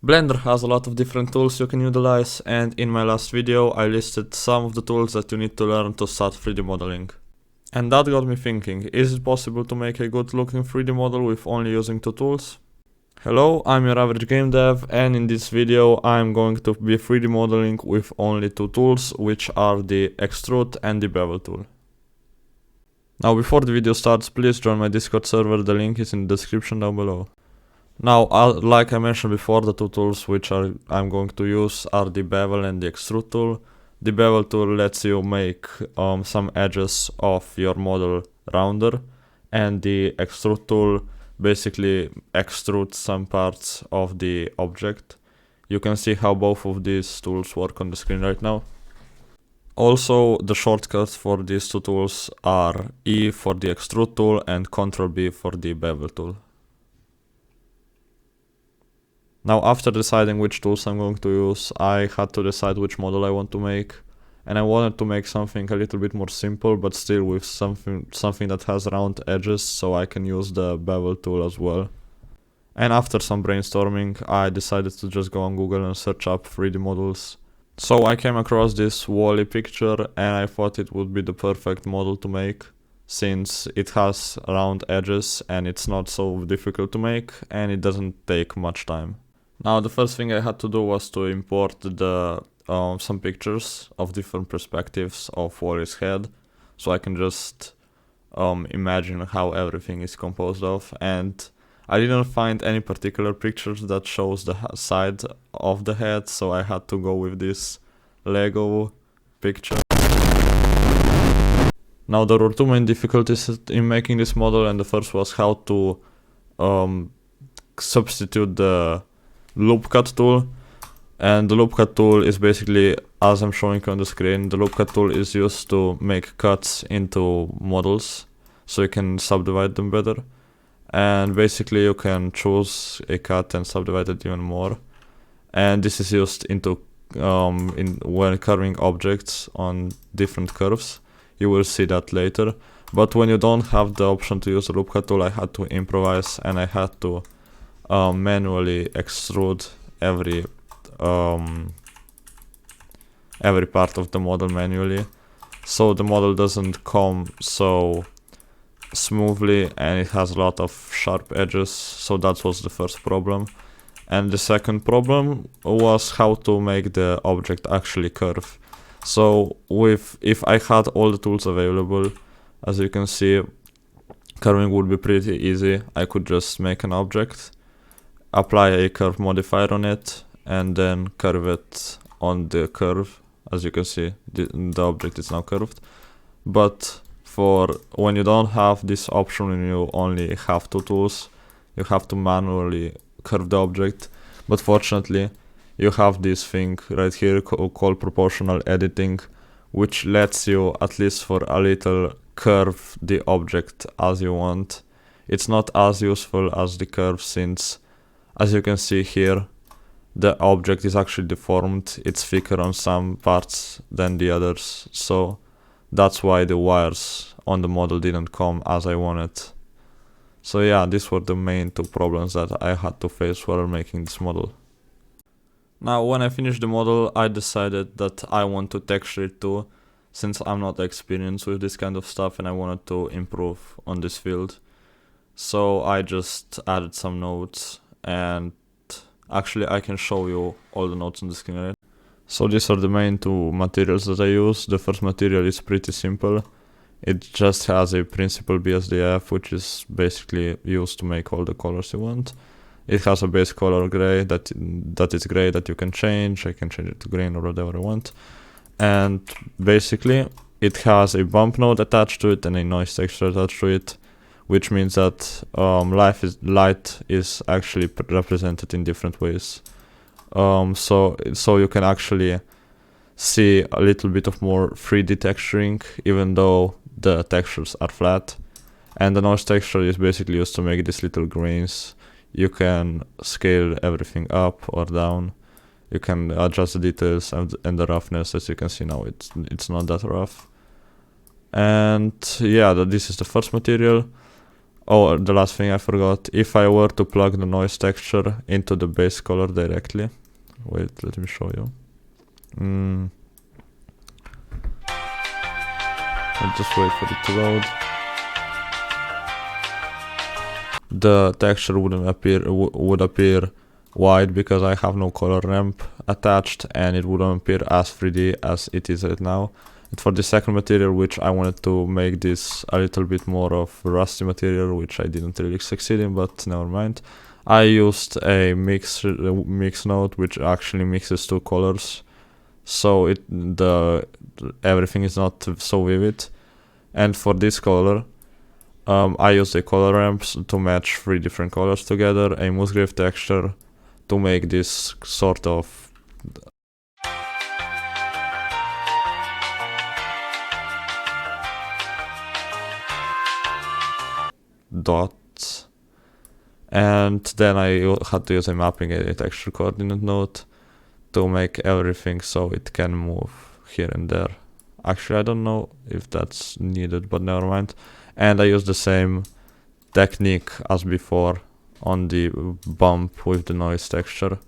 Blender has a lot of different tools you can utilize, and in my last video I listed some of the tools that you need to learn to start 3D modeling. And that got me thinking, is it possible to make a good looking 3D model with only using two tools? Hello, I'm your average game dev, and in this video I'm going to be 3D modeling with only two tools, which are the extrude and the bevel tool. Now before the video starts, please join my Discord server, the link is in the description down below. Now, like I mentioned before, the two tools which I'm going to use are the bevel and the extrude tool. The bevel tool lets you make some edges of your model rounder, and the extrude tool basically extrudes some parts of the object. You can see how both of these tools work on the screen right now. Also, the shortcuts for these two tools are E for the extrude tool and Ctrl B for the bevel tool. Now, after deciding which tools I'm going to use, I had to decide which model I want to make. And I wanted to make something a little bit more simple, but still with something that has round edges, so I can use the bevel tool as well. And after some brainstorming, I decided to just go on Google and search up 3D models. So I came across this WALL-E picture, and I thought it would be the perfect model to make, since it has round edges and it's not so difficult to make, and it doesn't take much time. Now, the first thing I had to do was to import some pictures of different perspectives of WALL-E's head, so I can just imagine how everything is composed of. And I didn't find any particular pictures that shows the side of the head, so I had to go with this Lego picture. Now, there were two main difficulties in making this model, and the first was how to substitute the loop cut tool. And the loop cut tool is basically, as I'm showing on the screen, the loop cut tool is used to make cuts into models so you can subdivide them better. And basically you can choose a cut and subdivide it even more. And this is used into when curving objects on different curves. You will see that later. But when you don't have the option to use the loop cut tool, I had to improvise, and I had to manually extrude every part of the model manually, so the model doesn't come so smoothly and it has a lot of sharp edges. So that was the first problem. And the second problem was how to make the object actually curve. So if I had all the tools available, as you can see, curving would be pretty easy. I could just make an object, apply a curve modifier on it, and then curve it on the curve. As you can see, the object is now curved. But for when you don't have this option and you only have two tools, you have to manually curve the object. But fortunately, you have this thing right here called proportional editing, which lets you, at least for a little, curve the object as you want. It's not as useful as the curve, since, as you can see here, the object is actually deformed. It's thicker on some parts than the others, so that's why the wires on the model didn't come as I wanted. So yeah, these were the main two problems that I had to face while making this model. Now, when I finished the model, I decided that I want to texture it too, since I'm not experienced with this kind of stuff and I wanted to improve on this field. So I just added some nodes, and actually I can show you all the nodes on the screen, right? So these are the main two materials that I use. The first material is pretty simple. It just has a principal BSDF, which is basically used to make all the colors you want. It has a base color gray that is gray that you can change. I can change it to green or whatever I want. And basically it has a bump node attached to it and a noise texture attached to it, which means that light is actually represented in different ways. So you can actually see a little bit of more 3D texturing, even though the textures are flat. And the noise texture is basically used to make these little grains. You can scale everything up or down. You can adjust the details and the roughness. As you can see now, it's not that rough. And yeah, this is the first material. Oh, the last thing I forgot, if I were to plug the noise texture into the base color directly, wait, let me show you. I'll just wait for it to load. The texture would appear white because I have no color ramp attached, and it wouldn't appear as 3D as it is right now. And for the second material, which I wanted to make this a little bit more of rusty material, which I didn't really succeed in, but never mind. I used a mix node which actually mixes two colors, so everything is not so vivid. And for this color, I used a color ramps to match 3 different colors together, a Musgrave texture to make this sort of dot, and then I had to use a mapping a texture coordinate node to make everything so it can move here and there. Actually, I don't know if that's needed, but never mind. And I use the same technique as before on the bump with the noise texture.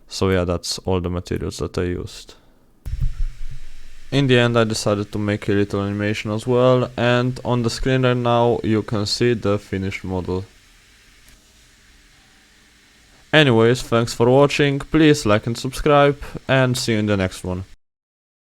So yeah, that's all the materials that I used. In the end, I decided to make a little animation as well, and on the screen right now you can see the finished model. Anyways, thanks for watching, please like and subscribe, and see you in the next one.